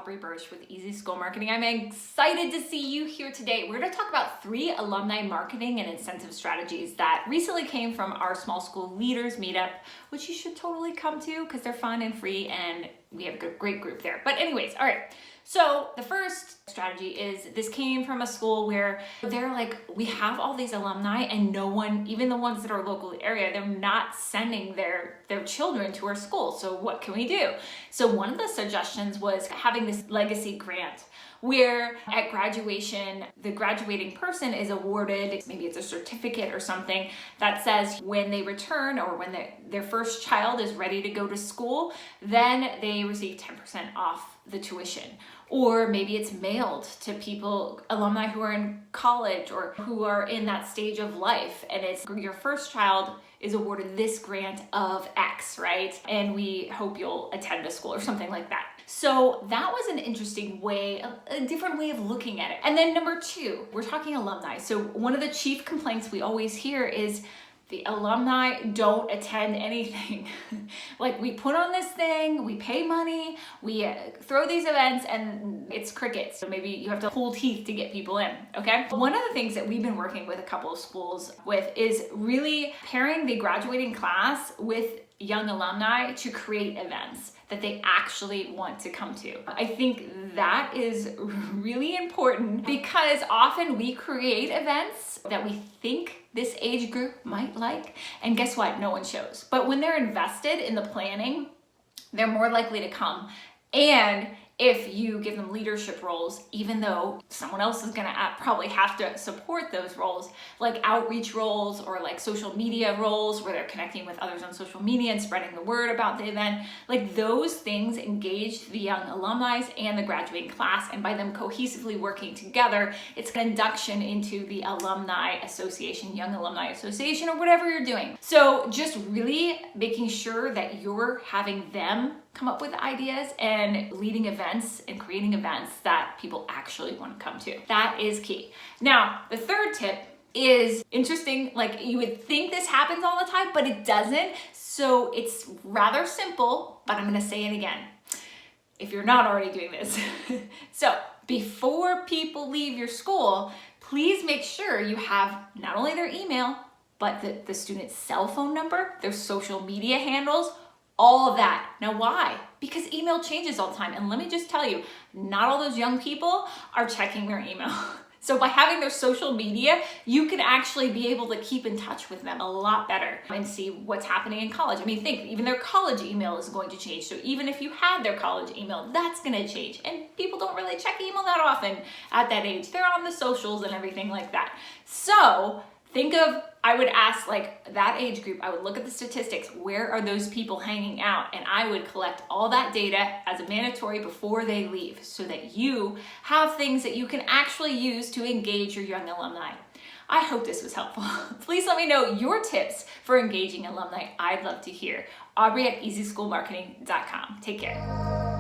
Aubrey with Easy School Marketing. I'm excited to see you here today. We're going to talk about 3 alumni marketing and incentive strategies that recently came from our small school leaders meetup, which you should totally come to because they're fun and free and we have a great group there. But anyways, all right. So the first strategy is this came from a school where they're like, we have all these alumni and no one, even the ones that are local area, they're not sending their children to our school. So what can we do? So one of the suggestions was having this legacy grant where at graduation, the graduating person is awarded, maybe it's a certificate or something that says when they return or when their first child is ready to go to school, then they receive 10% off the tuition. Or maybe it's mailed to people, alumni who are in college or who are in that stage of life. And it's your first child is awarded this grant of X, right? And we hope you'll attend the school or something like that. So that was an interesting way, a different way of looking at it. And then number 2, we're talking alumni. So one of the chief complaints we always hear is the alumni don't attend anything. Like we put on this thing, we pay money, we throw these events and it's crickets. So maybe you have to pull teeth to get people in, okay? One of the things that we've been working with a couple of schools with is really pairing the graduating class with young alumni to create events that they actually want to come to. I think that is really important because often we create events that we think this age group might like, and guess what? No one shows. But when they're invested in the planning, they're more likely to come. And if you give them leadership roles, even though someone else is gonna probably have to support those roles, like outreach roles or like social media roles where they're connecting with others on social media and spreading the word about the event, like those things engage the young alumni and the graduating class, and by them cohesively working together, it's an induction into the alumni association, young alumni association, or whatever you're doing. So just really making sure that you're having them come up with ideas and leading events and creating events that people actually want to come to. That is key. Now, the third tip is interesting. Like you would think this happens all the time, but it doesn't. So it's rather simple, but I'm going to say it again if you're not already doing this. So before people leave your school, please make sure you have not only their email, but the student's cell phone number, their social media handles, all of that. Now, why? Because email changes all the time. And let me just tell you, not all those young people are checking their email. So by having their social media, you can actually be able to keep in touch with them a lot better and see what's happening in college. I mean, think, even their college email is going to change. So even if you had their college email, that's going to change. And people don't really check email that often at that age. They're on the socials and everything like that. So think of, I would ask like that age group, I would look at the statistics, where are those people hanging out? And I would collect all that data as a mandatory before they leave so that you have things that you can actually use to engage your young alumni. I hope this was helpful. Please let me know your tips for engaging alumni. I'd love to hear. Aubrey at easyschoolmarketing.com. Take care.